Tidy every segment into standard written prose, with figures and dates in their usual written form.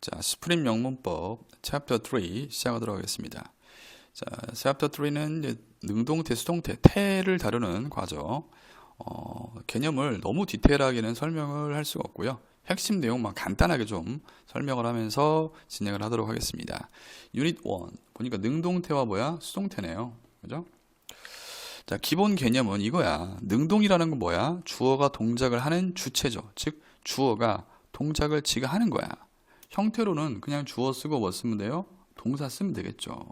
자, 스프링 명문법 챕터 3 시작하도록 하겠습니다. 자, 챕터 3는 이제 능동태, 수동태, 태를 다루는 과정. 개념을 너무 디테일하게는 설명을 할 수가 없고요. 핵심 내용만 간단하게 좀 설명을 하면서 진행을 하도록 하겠습니다. 유닛 1 보니까 능동태와 뭐야? 수동태네요. 그죠? 자, 기본 개념은 이거야. 능동이라는 건 뭐야? 주어가 동작을 하는 주체죠. 즉 주어가 동작을 지가 하는 거야. 형태로는 그냥 주어 쓰고 뭐 쓰면 돼요? 동사 쓰면 되겠죠.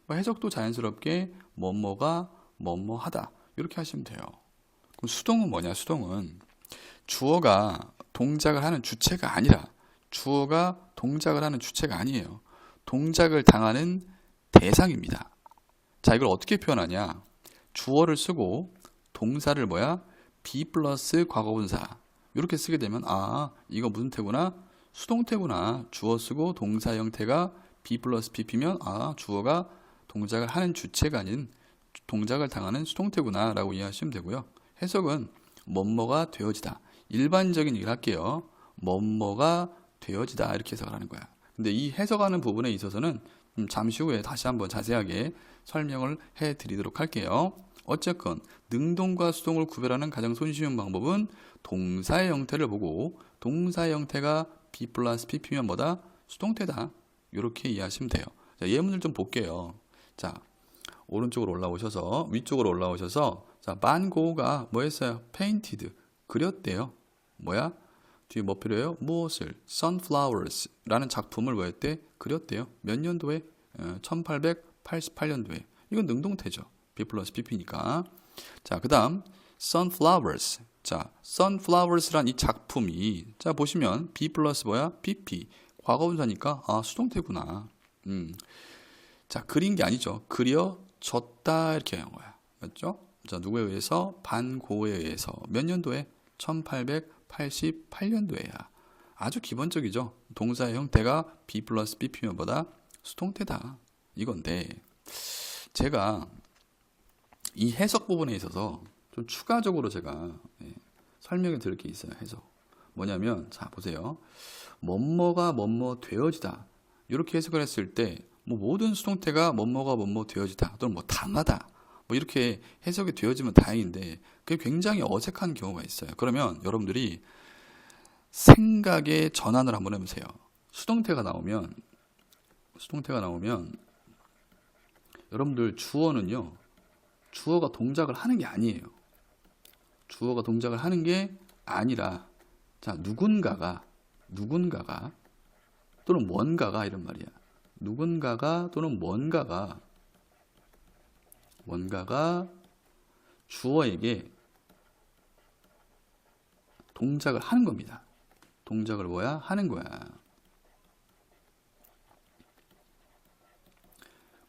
뭐 해석도 자연스럽게 뭐뭐가 뭐뭐하다 이렇게 하시면 돼요. 그럼 수동은 뭐냐? 수동은 주어가 동작을 하는 주체가 아니라 주어가 동작을 하는 주체가 아니에요. 동작을 당하는 대상입니다. 자, 이걸 어떻게 표현하냐? 주어를 쓰고 동사를 뭐야? be 플러스 과거분사 이렇게 쓰게 되면 아, 이거 무슨 태구나? 수동태구나. 주어 쓰고 동사 형태가 be 플러스 pp면 아, 주어가 동작을 하는 주체가 아닌 동작을 당하는 수동태구나 라고 이해하시면 되고요. 해석은 뭐뭐가 되어지다. 일반적인 얘기를 할게요. 뭐뭐가 되어지다 이렇게 해석을 하는 거야. 근데 이 해석하는 부분에 있어서는 잠시 후에 다시 한번 자세하게 설명을 해드리도록 할게요. 어쨌건 능동과 수동을 구별하는 가장 손쉬운 방법은 동사의 형태를 보고 동사의 형태가 be 플러스 pp면 뭐다? 수동태다. 이렇게 이해하시면 돼요. 자, 예문을 좀 볼게요. 자, 오른쪽으로 올라오셔서 위쪽으로 올라오셔서 자, 반 고흐가 뭐 했어요? painted 그렸대요. 뭐야? 뒤에 뭐 필요해요? 무엇을? sunflowers 라는 작품을 뭐 했대? 그렸대요. 몇 년도에? 1888년도에. 이건 능동태죠. be 플러스 pp니까. 자, 그 다음 sunflowers. 자, sunflowers란 이 작품이 자 보시면 be 플러스 뭐야? pp. 과거분사니까 아, 수동태구나. 자, 그린 게 아니죠. 그려졌다 이렇게 한 거야. 맞죠? 자, 누구에 의해서? 반 고흐에 의해서. 몇 년도에? 1888년도에야. 아주 기본적이죠. 동사의 형태가 be 플러스 pp면 보다 수동태다. 이건데 제가 이 해석 부분에 있어서 좀 추가적으로 제가 설명해 드릴 게 있어요. 해석. 뭐냐면 자, 보세요. 뭐뭐가 뭐뭐 되어지다. 이렇게 해석을 했을 때 뭐 모든 수동태가 뭐뭐가 뭐뭐 되어지다 또는 뭐 당하다 뭐 이렇게 해석이 되어지면 다행인데 그게 굉장히 어색한 경우가 있어요. 그러면 여러분들이 생각의 전환을 한번 해보세요. 수동태가 나오면 여러분들 주어는요, 주어가 동작을 하는 게 아니에요. 주어가 동작을 하는 게 아니라 자, 누군가가 또는 뭔가가 이런 말이야. 누군가가 또는 뭔가가 주어에게 동작을 하는 겁니다. 동작을 뭐야? 하는 거야.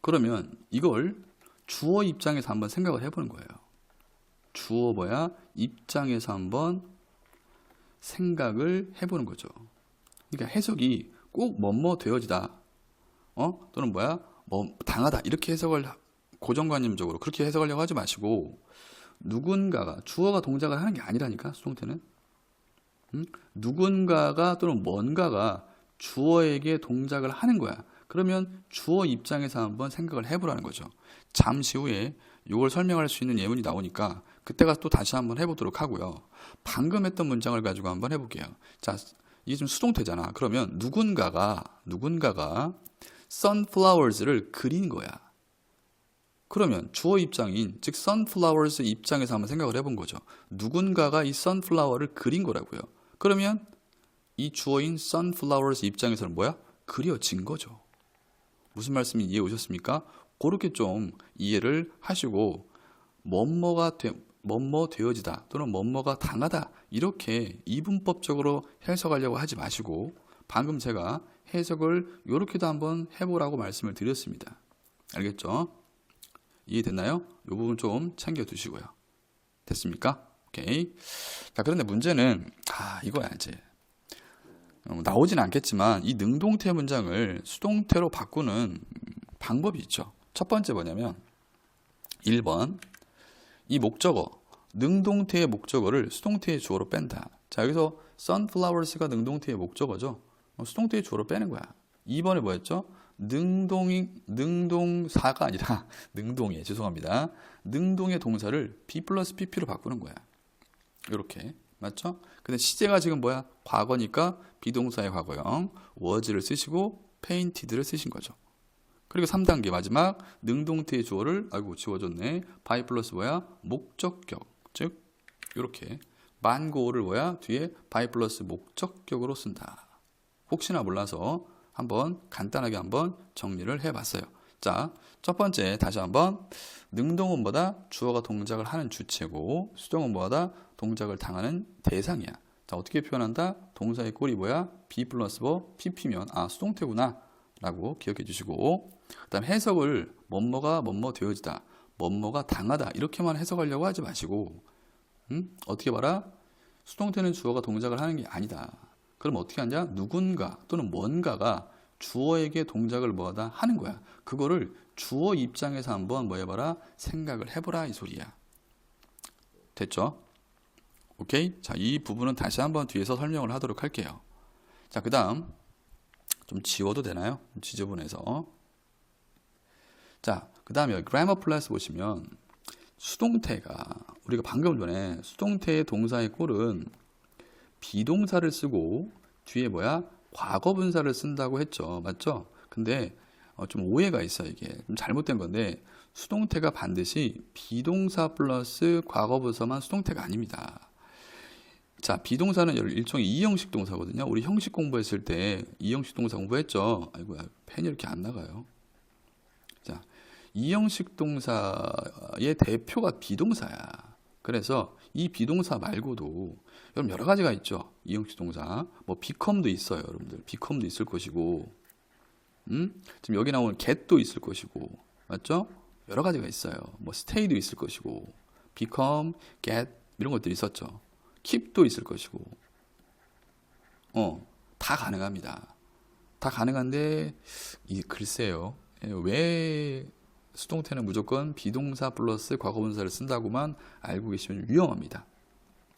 그러면 이걸 주어 입장에서 한번 생각을 해보는 거예요. 주어 뭐야? 입장에서 한번 생각을 해보는 거죠. 그러니까 해석이 꼭 뭐뭐 되어지다. 또는 뭐야? 뭐 당하다. 이렇게 해석을 고정관념적으로 그렇게 해석하려고 하지 마시고 누군가가 주어가 동작을 하는 게 아니라니까 수동태는 누군가가 또는 뭔가가 주어에게 동작을 하는 거야. 그러면 주어 입장에서 한번 생각을 해보라는 거죠. 잠시 후에 이걸 설명할 수 있는 예문이 나오니까 그때가 또 다시 한번 해보도록 하고요. 방금 했던 문장을 가지고 한번 해볼게요. 자, 이게 좀 수동태잖아. 그러면 누군가가 sunflowers를 그린 거야. 그러면 주어 입장인 즉 sunflowers 입장에서 한번 생각을 해본 거죠. 누군가가 이 sunflower를 그린 거라고요. 그러면 이 주어인 sunflowers 입장에서는 뭐야? 그려진 거죠. 무슨 말씀인지 이해 오셨습니까? 그렇게 좀 이해를 하시고 뭐뭐 되어지다 또는 뭐뭐가 당하다 이렇게 이분법적으로 해석하려고 하지 마시고 방금 제가 해석을 이렇게도 한번 해보라고 말씀을 드렸습니다. 알겠죠? 이해됐나요? 이 부분 좀 챙겨 두시고요. 됐습니까? 오케이. 자, 그런데 문제는 이거야 이제 나오진 않겠지만 이 능동태 문장을 수동태로 바꾸는 방법이 있죠. 첫 번째 뭐냐면 1번 이 목적어 능동태의 목적어를 수동태의 주어로 뺀다. 자, 여기서 sunflowers가 능동태의 목적어죠. 수동태의 주어로 빼는 거야. 2번에 뭐였죠? 능동사가 아니라 능동이에요. 죄송합니다. 능동의 동사를 be 플러스 pp로 바꾸는 거야. 이렇게 맞죠? 근데 시제가 지금 뭐야? 과거니까 비동사의 과거형 was를 쓰시고 painted를 쓰신 거죠. 그리고 3단계 마지막 능동태의 주어를 지워졌네. by 플러스 뭐야? 목적격. 즉 이렇게 만고를 뭐야? 뒤에 by 플러스 목적격으로 쓴다. 혹시나 몰라서 한번 간단하게 한번 정리를 해봤어요. 자, 첫 번째 다시 한번 능동은 뭐다? 주어가 동작을 하는 주체고 수동은 뭐다? 동작을 당하는 대상이야. 자, 어떻게 표현한다? 동사의 꼴이 뭐야? be 플러스 pp면 수동태구나 라고 기억해 주시고 그 다음 해석을 뭐뭐가 뭐뭐 되어지다 뭐뭐가 당하다 이렇게만 해석하려고 하지 마시고 어떻게 봐라? 수동태는 주어가 동작을 하는 게 아니다. 그럼 어떻게 하냐? 누군가 또는 뭔가가 주어에게 동작을 뭐하다 하는 거야. 그거를 주어 입장에서 한번 뭐 해봐라? 생각을 해보라 이 소리야. 됐죠? 오케이? 자, 이 부분은 다시 한번 뒤에서 설명을 하도록 할게요. 자, 그 다음 좀 지워도 되나요? 지저분해서. 자, 그 다음에 grammar plus 보시면 수동태가 우리가 방금 전에 수동태의 동사의 꼴은 비동사를 쓰고 뒤에 뭐야? 과거 분사를 쓴다고 했죠. 맞죠? 근데 좀 오해가 있어 이게. 좀 잘못된 건데 수동태가 반드시 비동사 플러스 과거 분사만 수동태가 아닙니다. 자, 비동사는 일종의 이형식 동사거든요. 우리 형식 공부했을 때 이형식 동사 공부했죠. 아이고야, 펜이 이렇게 안 나가요. 자, 이형식 동사의 대표가 비동사야. 그래서 이 비동사 말고도 여러분 여러 가지가 있죠. 이형식 동사. 뭐 become도 있어요, 여러분들. become도 있을 것이고, 지금 여기 나오는 get도 있을 것이고, 맞죠? 여러 가지가 있어요. 뭐 stay도 있을 것이고, become, get 이런 것들이 있었죠. keep도 있을 것이고, 다 가능합니다. 다 가능한데 글쎄요. 왜 수동태는 무조건 비동사 플러스 과거분사를 쓴다고만 알고 계시면 위험합니다.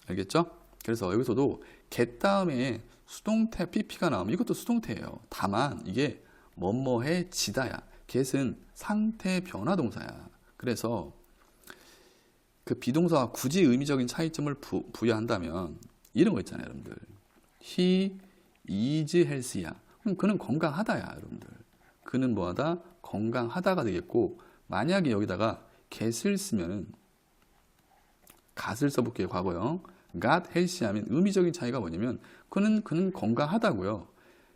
알겠죠? 그래서 여기서도 get 다음에 수동태 pp가 나오면 이것도 수동태예요. 다만 이게 뭐뭐해지다야. get은 상태 변화 동사야. 그래서 그 비동사와 굳이 의미적인 차이점을 부여한다면 이런 거 있잖아요, 여러분들. He is healthy야. 그럼 그는 건강하다야, 여러분들. 그는 뭐하다? 건강하다가 되겠고, 만약에 여기다가 get을 쓰면은 gat을 써볼게요, 과거형. got healthy 하면 의미적인 차이가 뭐냐면 그는 건강하다고요.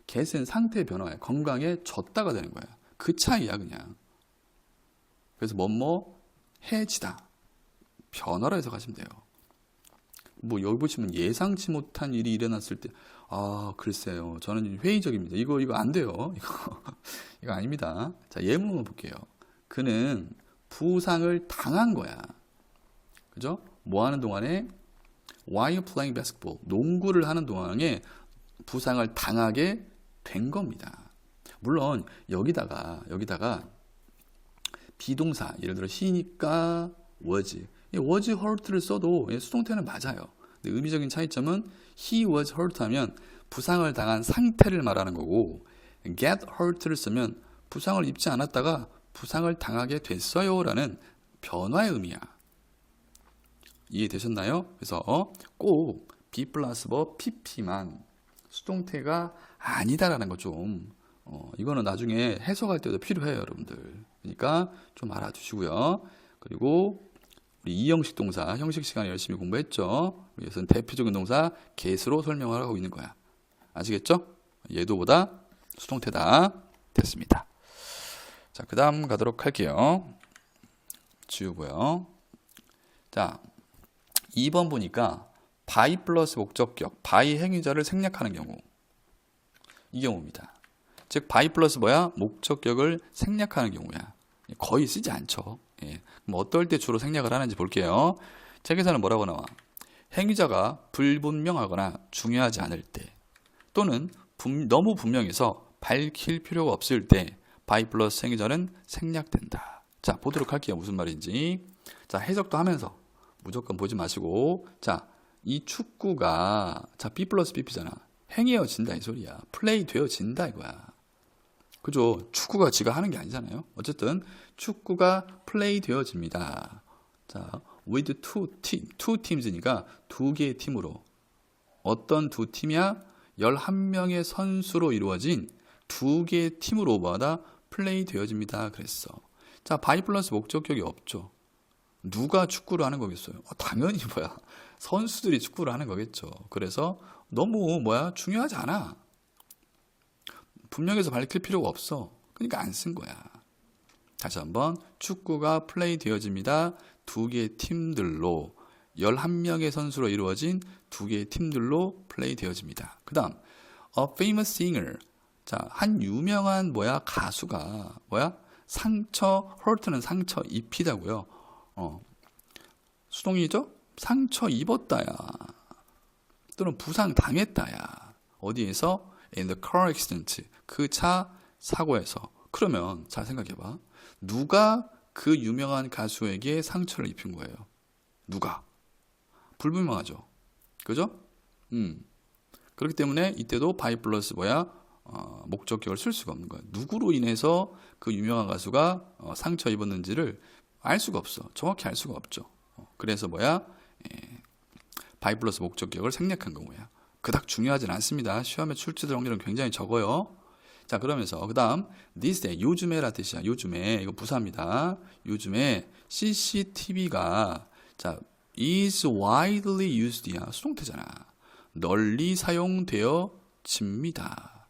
get은 상태 변화야. 건강해졌다가 되는 거야. 그 차이야, 그냥. 그래서 뭐뭐해지다. 변화로 해석하시면 돼요. 뭐 여기 보시면 예상치 못한 일이 일어났을 때 글쎄요. 저는 회의적입니다. 이거 안 돼요. 이거 아닙니다. 자, 예문만 볼게요. 그는 부상을 당한 거야. 그죠? 뭐 하는 동안에 while playing basketball, 농구를 하는 동안에 부상을 당하게 된 겁니다. 물론 여기다가 비동사, 예를 들어 he니까 was hurt를 써도 수동태는 맞아요. 근데 의미적인 차이점은 he was hurt 하면 부상을 당한 상태를 말하는 거고 get hurt를 쓰면 부상을 입지 않았다가 부상을 당하게 됐어요 라는 변화의 의미야. 이해되셨나요? 그래서 꼭 be 플러스 pp만 수동태가 아니다라는 거 좀 이거는 나중에 해석할 때도 필요해요, 여러분들. 그러니까 좀 알아두시고요. 그리고 우리 이형식 동사 형식 시간에 열심히 공부했죠. 여기서는 대표적인 동사 get으로 설명을 하고 있는 거야. 아시겠죠? 얘도보다 수동태다. 됐습니다. 자, 그 다음 가도록 할게요. 지우고요. 자, 2번 보니까 by 플러스 목적격, by 행위자를 생략하는 경우. 이 경우입니다. 즉 by 플러스 뭐야? 목적격을 생략하는 경우야. 거의 쓰지 않죠. 예. 그럼 어떨 때 주로 생략을 하는지 볼게요. 책에서는 뭐라고 나와? 행위자가 불분명하거나 중요하지 않을 때 또는 너무 분명해서 밝힐 필요가 없을 때 by 플러스 행위자는 생략된다. 자, 보도록 할게요. 무슨 말인지. 자, 해석도 하면서 무조건 보지 마시고, 자, 이 축구가, 자, B 플러스 BP잖아. 행해어진다 이 소리야. 플레이 되어진다 이거야. 그죠? 축구가 지가 하는 게 아니잖아요. 어쨌든 축구가 플레이 되어집니다. 자, with two teams니까 두 개의 팀으로. 어떤 두 팀이야? 11명의 선수로 이루어진 두 개의 팀으로 뭐하다? 플레이 되어집니다. 그랬어. 자, by 플러스 목적격이 없죠. 누가 축구를 하는 거겠어요? 당연히 뭐야? 선수들이 축구를 하는 거겠죠. 그래서 너무 뭐야? 중요하지 않아. 분명해서 밝힐 필요가 없어. 그러니까 안 쓴 거야. 다시 한번 축구가 플레이 되어집니다. 두 개의 팀들로 11명의 선수로 이루어진 두 개의 팀들로 플레이 되어집니다. 그 다음 A famous singer. 자, 한 유명한 뭐야? 가수가 뭐야? hurt는 상처 입히다고요. 수동이죠? 상처 입었다야. 또는 부상 당했다야. 어디에서? In the car accident. 그 차 사고에서. 그러면 잘 생각해봐. 누가 그 유명한 가수에게 상처를 입힌 거예요? 누가? 불분명하죠. 그죠? 그렇기 때문에 이때도 by 플러스 뭐야? 목적격을 쓸 수가 없는 거야. 누구로 인해서 그 유명한 가수가 상처 입었는지를 알 수가 없어. 정확히 알 수가 없죠. 그래서 뭐야? by 플러스 목적격을 생략한 경우야. 그닥 중요하진 않습니다. 시험에 출제될 확률은 굉장히 적어요. 자, 그러면서 그 다음 these day, 요즘에라 뜻이야. 요즘에, 이거 부사입니다. 요즘에 CCTV가 자 is widely used야. 수동태잖아. 널리 사용되어집니다.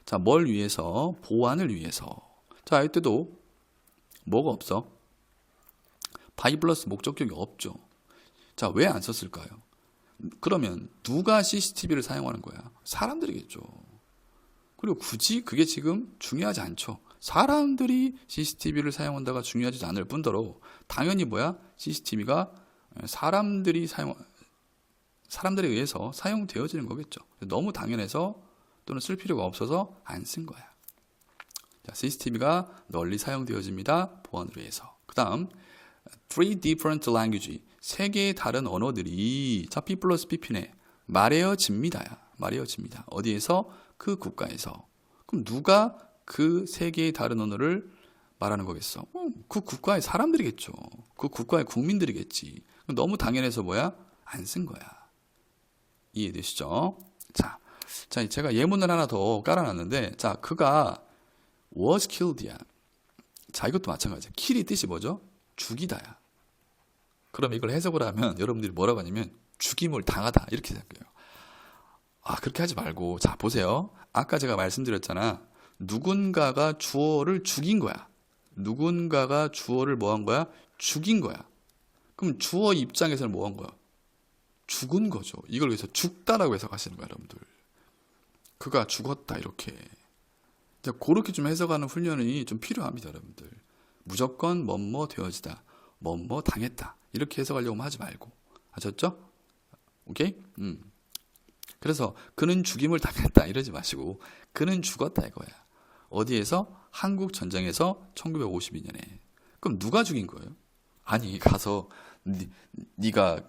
자, 뭘 위해서? 보안을 위해서. 자, 이때도 뭐가 없어? by 플러스 목적격이 없죠. 자, 왜 안 썼을까요? 그러면 누가 CCTV를 사용하는 거야? 사람들이겠죠. 그리고 굳이 그게 지금 중요하지 않죠. 사람들이 CCTV를 사용한다가 중요하지 않을 뿐더러 당연히 뭐야? CCTV가 사람들에 의해서 사용되어지는 거겠죠. 너무 당연해서 또는 쓸 필요가 없어서 안 쓴 거야. 자, CCTV가 널리 사용되어집니다. 보안을 위해서. 그 다음 three different language. 세 개의 다른 언어들이 자, P 플러스 PP네. 말해어집니다. 말해어집니다. 어디에서? 그 국가에서. 그럼 누가 그 세 개의 다른 언어를 말하는 거겠어? 그 국가의 사람들이겠죠. 그 국가의 국민들이겠지. 너무 당연해서 뭐야? 안 쓴 거야. 이해되시죠? 자, 제가 예문을 하나 더 깔아놨는데, 자, 그가 was killed야. 자, 이것도 마찬가지야. kill이 뜻이 뭐죠? 죽이다야. 그럼 이걸 해석을 하면 여러분들이 뭐라고 하냐면 죽임을 당하다 이렇게 생각해요. 그렇게 하지 말고, 자, 보세요. 아까 제가 말씀드렸잖아. 누군가가 주어를 죽인 거야. 누군가가 주어를 뭐 한 거야? 죽인 거야. 그럼 주어 입장에서는 뭐 한 거야? 죽은 거죠. 이걸 위해서 죽다라고 해석하시는 거야, 여러분들. 그가 죽었다, 이렇게. 그렇게 좀 해석하는 훈련이 좀 필요합니다, 여러분들. 무조건 뭐뭐 되어지다, 뭐뭐 당했다. 이렇게 해석하려고 하지 말고. 아셨죠? 오케이? 그래서 그는 죽임을 당했다 이러지 마시고 그는 죽었다 이거야. 어디에서? 한국 전쟁에서 1952년에. 그럼 누가 죽인 거예요? 아니, 가서 네가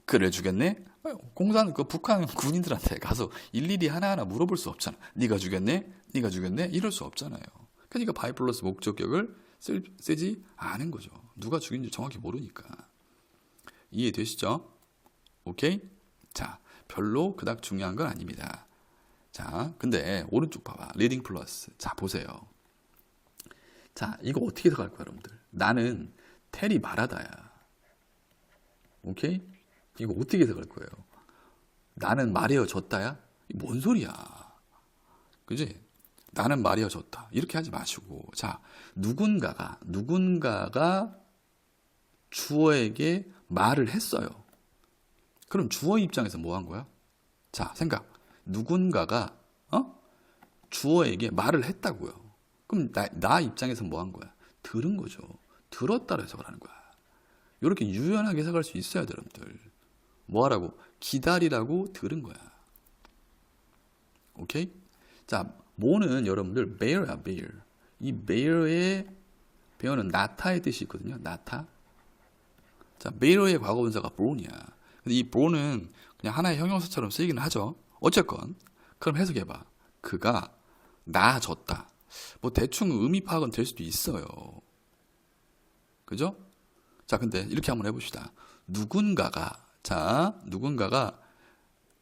그를 죽였네? 공산 그 북한 군인들한테 가서 일일이 하나하나 물어볼 수 없잖아. 네가 죽였네? 네가 죽였네? 이럴 수 없잖아요. 그러니까 by 플러스 목적격을 쓰지 않은 거죠. 누가 죽인지 정확히 모르니까. 이해되시죠? 오케이? 자, 별로 그닥 중요한 건 아닙니다. 자, 근데 오른쪽 봐봐. 리딩 플러스. 자, 보세요. 자, 이거 어떻게 해석할 거야, 여러분들? 나는 테리 말하다야. 오케이? 이거 어떻게 해석할 거예요? 나는 말이어졌다야? 뭔 소리야? 그지? 나는 말이어졌다. 이렇게 하지 마시고. 자, 누군가가 주어에게 말을 했어요. 그럼 주어 입장에서 뭐 한 거야? 자, 생각. 누군가가 주어에게 말을 했다고요. 그럼 나 입장에서 뭐 한 거야? 들은 거죠. 들었다로 해석을 하는 거야. 이렇게 유연하게 해석할 수 있어야 돼, 여러분들. 뭐 하라고? 기다리라고 들은 거야. 오케이? 자, 뭐는 여러분들 bear야, bear. 이 bear의 bear는 나타의 뜻이 있거든요. 나타. 자, bear의 과거분사가 brown이야. 근데 이 brown은 그냥 하나의 형용사처럼 쓰이기는 하죠. 어쨌건 그럼 해석해봐. 그가 나아졌다. 뭐 대충 의미 파악은 될 수도 있어요. 그죠? 자, 근데 이렇게 한번 해봅시다. 누군가가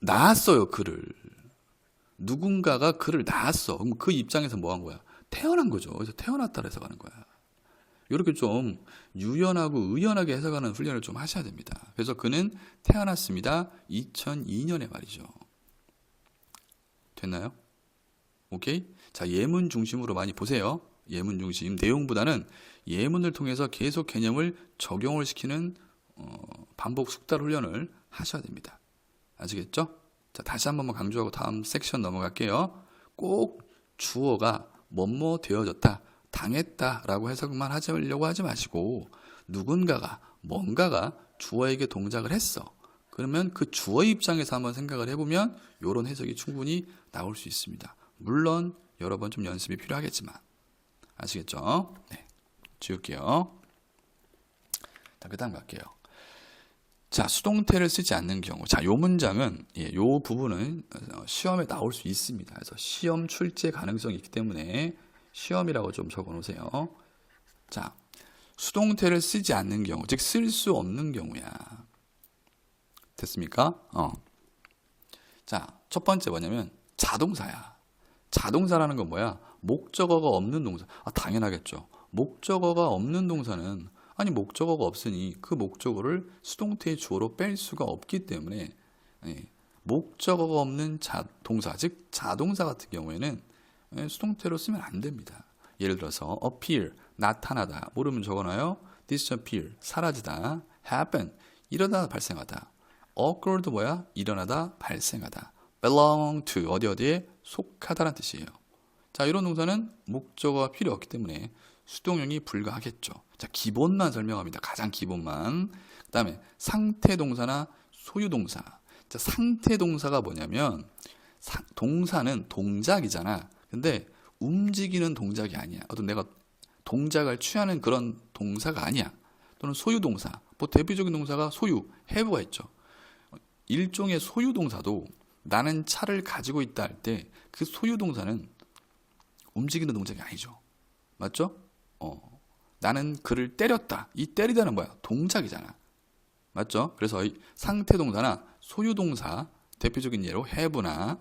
낳았어요, 그를. 누군가가 그를 낳았어. 그럼 그 입장에서 뭐 한 거야? 태어난 거죠. 그래서 태어났다 해석하는 거야. 이렇게 좀 유연하고 의연하게 해석하는 훈련을 좀 하셔야 됩니다. 그래서 그는 태어났습니다. 2002년에 말이죠. 됐나요? 오케이? 자, 예문 중심으로 많이 보세요. 예문 중심. 내용보다는 예문을 통해서 계속 개념을 적용을 시키는 반복 숙달 훈련을 하셔야 됩니다. 아시겠죠? 자, 다시 한 번만 강조하고 다음 섹션 넘어갈게요. 꼭 주어가 뭐뭐 되어졌다, 당했다 라고 해석만 하려고 하지 마시고 누군가가, 뭔가가 주어에게 동작을 했어. 그러면 그 주어 입장에서 한번 생각을 해보면 이런 해석이 충분히 나올 수 있습니다. 물론 여러 번 좀 연습이 필요하겠지만. 아시겠죠? 네, 지울게요. 자, 그 다음 갈게요. 자, 수동태를 쓰지 않는 경우. 자, 요 문장은, 요 부분은 시험에 나올 수 있습니다. 그래서 시험 출제 가능성이 있기 때문에 시험이라고 좀 적어 놓으세요. 자, 수동태를 쓰지 않는 경우, 즉 쓸 수 없는 경우야. 됐습니까? 자, 첫 번째 뭐냐면 자동사야. 자동사라는 건 뭐야? 목적어가 없는 동사. 당연하겠죠. 목적어가 없는 동사는 아니 목적어가 없으니 그 목적어를 수동태의 주어로 뺄 수가 없기 때문에 목적어가 없는 동사, 즉 자동사 같은 경우에는 수동태로 쓰면 안 됩니다. 예를 들어서 appear, 나타나다, 모르면 적어놔요. disappear, 사라지다. happen, 일어나다 발생하다. occur도 뭐야? 일어나다 발생하다. belong to, 어디에 속하다라는 뜻이에요. 자, 이런 동사는 목적어가 필요 없기 때문에 수동형이 불가하겠죠. 자, 기본만 설명합니다. 가장 기본만. 그 다음에 상태동사나 소유동사. 자, 상태동사가 뭐냐면 동사는 동작이잖아. 근데 움직이는 동작이 아니야. 어떤 내가 동작을 취하는 그런 동사가 아니야. 또는 소유동사. 뭐 대표적인 동사가 소유, have가 있죠. 일종의 소유동사도 나는 차를 가지고 있다 할 때 그 소유동사는 움직이는 동작이 아니죠. 맞죠? 나는 그를 때렸다. 이 때리다는 뭐야? 동작이잖아. 맞죠? 그래서 이 상태동사나 소유동사 대표적인 예로 have나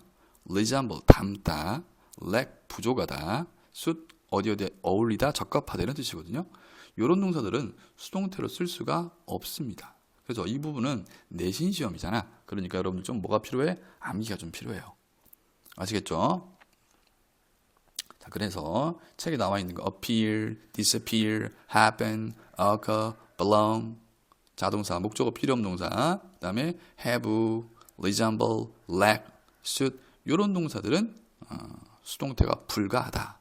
resemble, 닮다, lack, 부족하다, suit, 어디에 어울리다, 적합하다 이런 뜻이거든요. 이런 동사들은 수동태로 쓸 수가 없습니다. 그래서 이 부분은 내신 시험이잖아. 그러니까 여러분들 좀 뭐가 필요해? 암기가 좀 필요해요. 아시겠죠? 자, 그래서 책에 나와 있는 거 appear, disappear, happen, occur, belong, 자동사, 목적어 필요없는 동사, 그 다음에 have, resemble, lack, suit 이런 동사들은 수동태가 불가하다.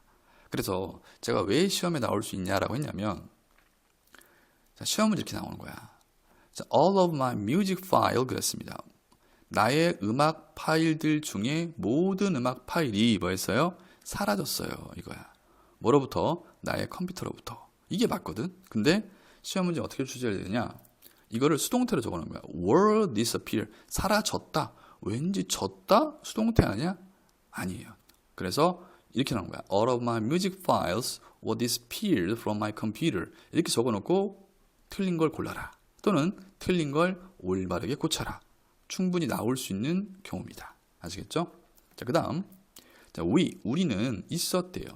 그래서 제가 왜 시험에 나올 수 있냐라고 했냐면 자, 시험은 이렇게 나오는 거야. 자, all of my music file 그랬습니다. 나의 음악 파일들 중에 모든 음악 파일이 뭐였어요? 사라졌어요. 이거야. 뭐로부터? 나의 컴퓨터로부터. 이게 맞거든. 근데 시험 문제 어떻게 출제해야 되냐? 이거를 수동태로 적어놓은 거야. were disappear. 사라졌다. 왠지 졌다? 수동태 아니야? 아니에요. 그래서 이렇게 나오는 거야. All of my music files were disappeared from my computer. 이렇게 적어놓고 틀린 걸 골라라. 또는 틀린 걸 올바르게 고쳐라. 충분히 나올 수 있는 경우입니다. 아시겠죠? 자, 그 다음. 자, 우리는 있었대요.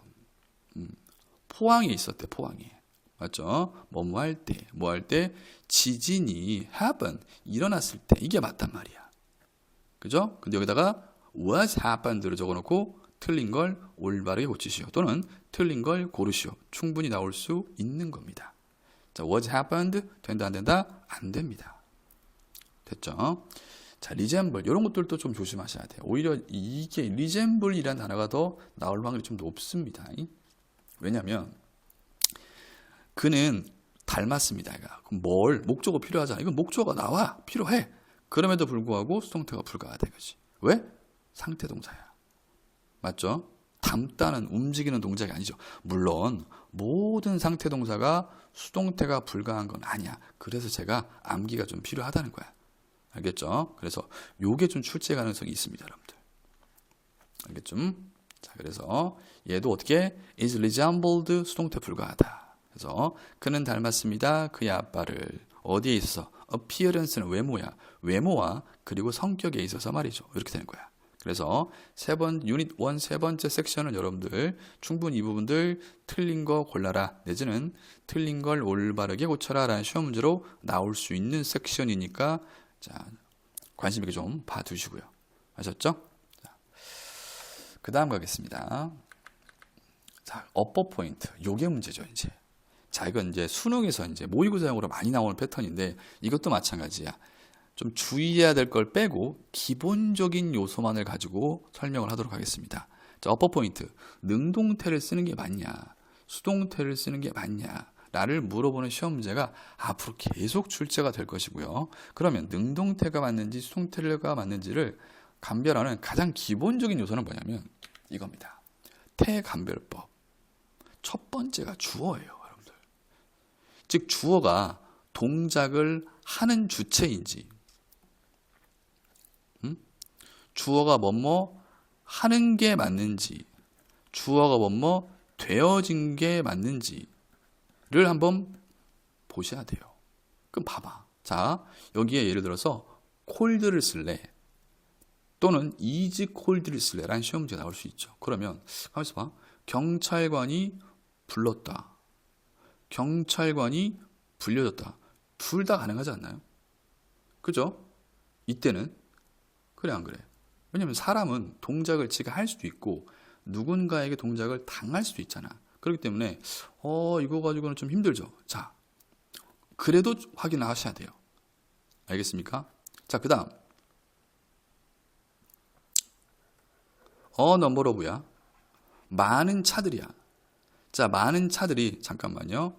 포항에 있었대, 포항에. 맞죠? 뭐뭐 할 때, 뭐 할 때, 지진이 happen, 일어났을 때, 이게 맞단 말이야. 그죠? 근데 여기다가 was happened를 적어놓고 틀린 걸 올바르게 고치시오. 또는 틀린 걸 고르시오. 충분히 나올 수 있는 겁니다. 자, was happened, 된다, 안 된다? 안 됩니다. 됐죠? 자, resemble, 이런 것들도 좀 조심하셔야 돼요. 오히려 이게 resemble이라는 단어가 더 나올 확률이 좀 높습니다. 왜냐면, 그는 닮았습니다. 그럼 뭘? 목적어 필요하잖아. 이건 목적어가 나와. 필요해. 그럼에도 불구하고 수동태가 불가하다 이거지. 왜? 상태 동사야. 맞죠? 닮다는 움직이는 동작이 아니죠. 물론 모든 상태 동사가 수동태가 불가한 건 아니야. 그래서 제가 암기가 좀 필요하다는 거야. 알겠죠? 그래서 요게 좀 출제 가능성이 있습니다, 여러분들. 알겠죠? 자, 그래서 얘도 어떻게 is resembled 수동태 불가하다. 그래서 그는 닮았습니다. 그의 아빠를. 어디에 있어서? appearance는 외모야. 외모와 그리고 성격에 있어서 말이죠. 이렇게 되는 거야. 그래서 유닛 1 세 번째 섹션은 여러분들 충분히 이 부분들 틀린 거 골라라 내지는 틀린 걸 올바르게 고쳐라 라는 시험 문제로 나올 수 있는 섹션이니까 자, 관심 있게 좀 봐두시고요. 아셨죠? 그 다음 가겠습니다. 자, 어퍼 포인트. 요게 문제죠, 이제. 자, 이건 이제 수능에서 이제 모의고사용으로 많이 나오는 패턴인데 이것도 마찬가지야. 좀 주의해야 될 걸 빼고 기본적인 요소만을 가지고 설명을 하도록 하겠습니다. 자, 어퍼 포인트. 능동태를 쓰는 게 맞냐? 수동태를 쓰는 게 맞냐? 라를 물어보는 시험 문제가 앞으로 계속 출제가 될 것이고요. 그러면 능동태가 맞는지 수동태가 맞는지를 감별하는 가장 기본적인 요소는 뭐냐면 이겁니다. 태감별법. 첫 번째가 주어예요, 여러분들. 즉 주어가 동작을 하는 주체인지 주어가 뭐뭐 하는 게 맞는지 주어가 뭐뭐 되어진 게 맞는지를 한번 보셔야 돼요. 그럼 봐봐. 자, 여기에 예를 들어서 콜드를 쓸래 또는 is cold를 쓸래라는 시험 문제가 나올 수 있죠. 그러면 가만있어 봐. 경찰관이 불렀다. 경찰관이 불려졌다. 둘 다 가능하지 않나요? 그죠? 이때는 그래 안 그래? 왜냐면 사람은 동작을 지가 할 수도 있고 누군가에게 동작을 당할 수도 있잖아. 그렇기 때문에 이거 가지고는 좀 힘들죠. 자, 그래도 확인을 하셔야 돼요. 알겠습니까? 자, 그 다음 넘버 오브야. 많은 차들이야. 자, 많은 차들이 잠깐만요.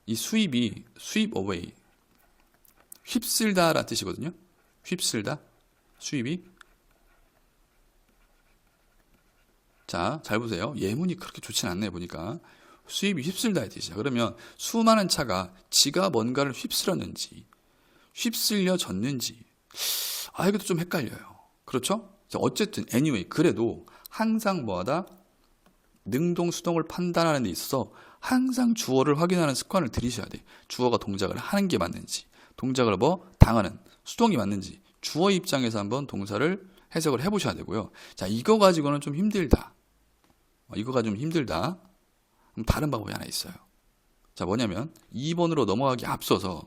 이 수입이 sweep away 휩쓸다라는 뜻이거든요. 휩쓸다 수입이 자, 잘 보세요. 예문이 그렇게 좋진 않네 보니까 수입이 휩쓸다의 뜻이야. 그러면 수많은 차가 지가 뭔가를 휩쓸었는지 휩쓸려졌는지 이것도 좀 헷갈려요. 그렇죠? 자, 어쨌든 anyway 그래도 항상 뭐하다? 능동 수동을 판단하는 데 있어서 항상 주어를 확인하는 습관을 들이셔야 돼. 주어가 동작을 하는 게 맞는지 동작을 당하는 수동이 맞는지 주어 입장에서 한번 동사를 해석을 해보셔야 되고요. 자, 이거 가지고는 좀 힘들다. 이거가 좀 힘들다. 그럼 다른 방법이 하나 있어요. 자, 뭐냐면 2번으로 넘어가기 앞서서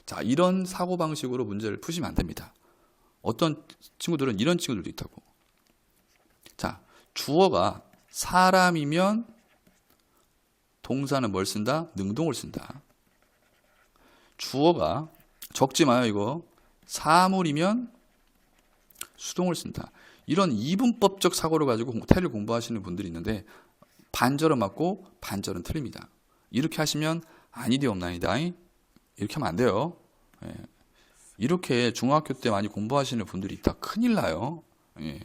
자, 이런 사고방식으로 문제를 푸시면 안 됩니다. 어떤 친구들은 이런 친구들도 있다고. 자, 주어가 사람이면 동사는 뭘 쓴다? 능동을 쓴다. 주어가 적지 마요, 이거. 사물이면 수동을 쓴다. 이런 이분법적 사고를 가지고 태를 공부하시는 분들이 있는데 반절은 맞고 반절은 틀립니다. 이렇게 하시면 아니디 없나이다. 이렇게 하면 안 돼요. 예. 이렇게 중학교 때 많이 공부하시는 분들이 있다. 큰일 나요. 예.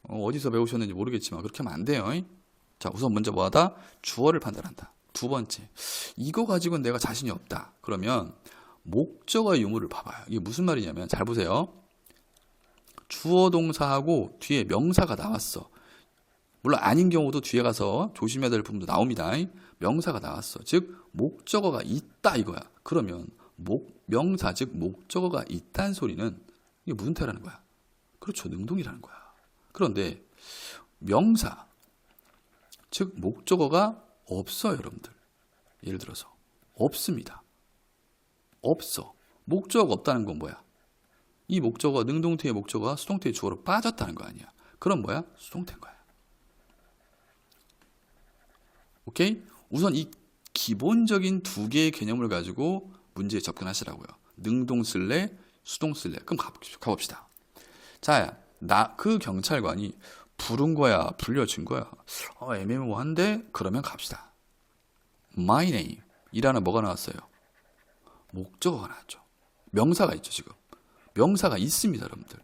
어디서 배우셨는지 모르겠지만 그렇게 하면 안 돼요. 자, 우선 먼저 뭐하다? 주어를 판단한다. 두 번째, 이거 가지고는 내가 자신이 없다. 그러면 목적어 유무를 봐봐요. 이게 무슨 말이냐면 잘 보세요. 주어 동사하고 뒤에 명사가 나왔어. 물론 아닌 경우도 뒤에 가서 조심해야 될 부분도 나옵니다. 명사가 나왔어. 즉 목적어가 있다 이거야. 그러면 명사 즉 목적어가 있다는 소리는 이게 무슨 태라는 거야? 그렇죠. 능동이라는 거야. 그런데 명사 즉 목적어가 없어요, 여러분들. 예를 들어서 없습니다. 없어. 목적어가 없다는 건 뭐야? 이 목적어가 능동태의 목적어가 수동태의 주어로 빠졌다는 거 아니야. 그럼 뭐야? 수동태인 거야. 오케이? 우선 이 기본적인 두 개의 개념을 가지고 문제에 접근하시라고요. 능동 쓸래? 수동 쓸래? 그럼 가봅시다. 자, 그 경찰관이 부른 거야? 불려준 거야? 애매모호한데? 그러면 갑시다. My name 이라는 뭐가 나왔어요? 목적어가 나왔죠. 명사가 있죠, 지금. 명사가 있습니다, 여러분들.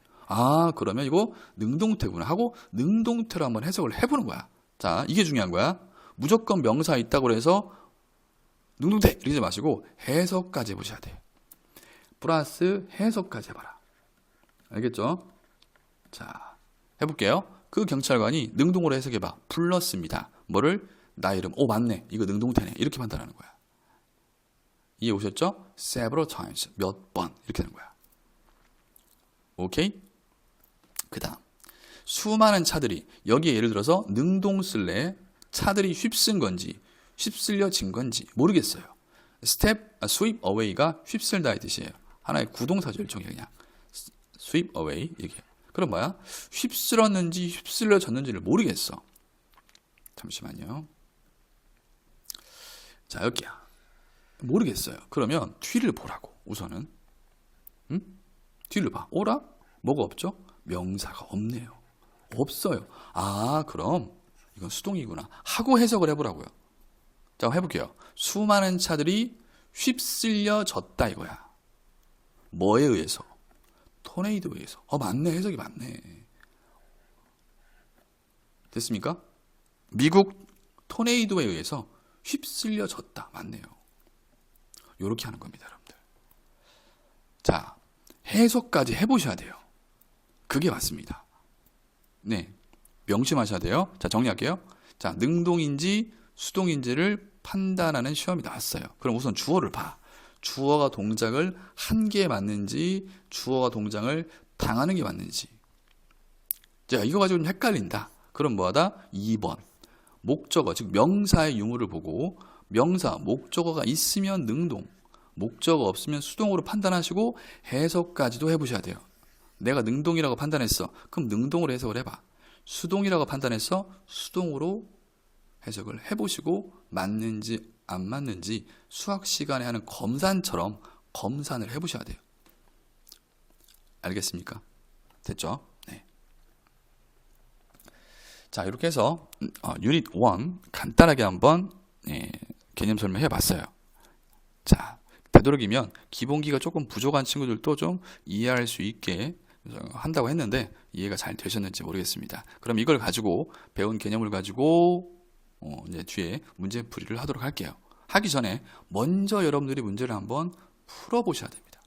그러면 이거 능동태구나 하고 능동태로 한번 해석을 해보는 거야. 자, 이게 중요한 거야. 무조건 명사 있다고 해서 능동태 이러지 마시고 해석까지 해보셔야 돼. 플러스 해석까지 해봐라. 알겠죠? 자, 해볼게요. 그 경찰관이 능동으로 해석해봐. 불렀습니다. 뭐를? 나 이름. 오, 맞네. 이거 능동태네. 이렇게 판단하는 거야. 이해 오셨죠? several times. 몇 번. 이렇게 하는 거야. 오케이? 그 다음. 수많은 차들이, 여기에 예를 들어서 능동 쓸래 차들이 휩쓴 건지, 휩쓸려진 건지 모르겠어요. sweep away가 휩쓸다의 뜻이에요. 하나의 구동사죠, 일종의 그냥. sweep away. 이게. 그럼 뭐야? 휩쓸었는지 휩쓸려졌는지를 모르겠어. 잠시만요. 자, 여기야. 모르겠어요. 그러면 뒤를 보라고, 우선은. 응? 뒤를 봐. 오라? 뭐가 없죠? 명사가 없네요. 없어요. 아, 그럼 이건 수동이구나 하고 해석을 해보라고요. 자, 해볼게요. 수많은 차들이 휩쓸려졌다 이거야. 뭐에 의해서? 토네이도에 의해서. 맞네. 해석이 맞네. 됐습니까? 미국 토네이도에 의해서 휩쓸려졌다. 맞네요. 이렇게 하는 겁니다, 여러분들. 자, 해석까지 해보셔야 돼요. 그게 맞습니다. 네, 명심하셔야 돼요. 자, 정리할게요. 자, 능동인지 수동인지를 판단하는 시험이 나왔어요. 그럼 우선 주어를 봐. 주어가 동작을 한 게 맞는지, 주어가 동작을 당하는 게 맞는지. 자, 이거 가지고 좀 헷갈린다. 그럼 뭐하다? 2번. 목적어, 즉 명사의 유무를 보고 명사, 목적어가 있으면 능동, 목적어 없으면 수동으로 판단하시고 해석까지도 해보셔야 돼요. 내가 능동이라고 판단했어. 그럼 능동으로 해석을 해봐. 수동이라고 판단했어. 수동으로 해석을 해보시고 맞는지 안 맞는지 수학 시간에 하는 검산처럼 검산을 해보셔야 돼요. 알겠습니까? 됐죠? 네. 자, 이렇게 해서 유닛 1 간단하게 한번 개념 설명해 봤어요. 자, 되도록이면 기본기가 조금 부족한 친구들도 좀 이해할 수 있게 한다고 했는데 이해가 잘 되셨는지 모르겠습니다. 그럼 이걸 가지고 배운 개념을 가지고 이제 뒤에 문제풀이를 하도록 할게요. 하기 전에 먼저 여러분들이 문제를 한번 풀어보셔야 됩니다.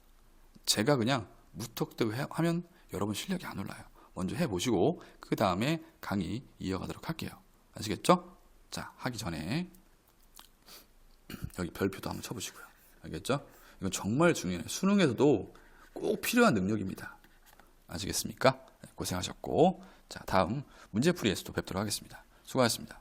제가 그냥 무턱대고 하면 여러분 실력이 안 올라요. 먼저 해보시고 그 다음에 강의 이어가도록 할게요. 아시겠죠? 자, 하기 전에 여기 별표도 한번 쳐보시고요. 알겠죠? 이건 정말 중요해요. 수능에서도 꼭 필요한 능력입니다. 아시겠습니까? 고생하셨고, 자, 다음 문제풀이에서도 뵙도록 하겠습니다. 수고하셨습니다.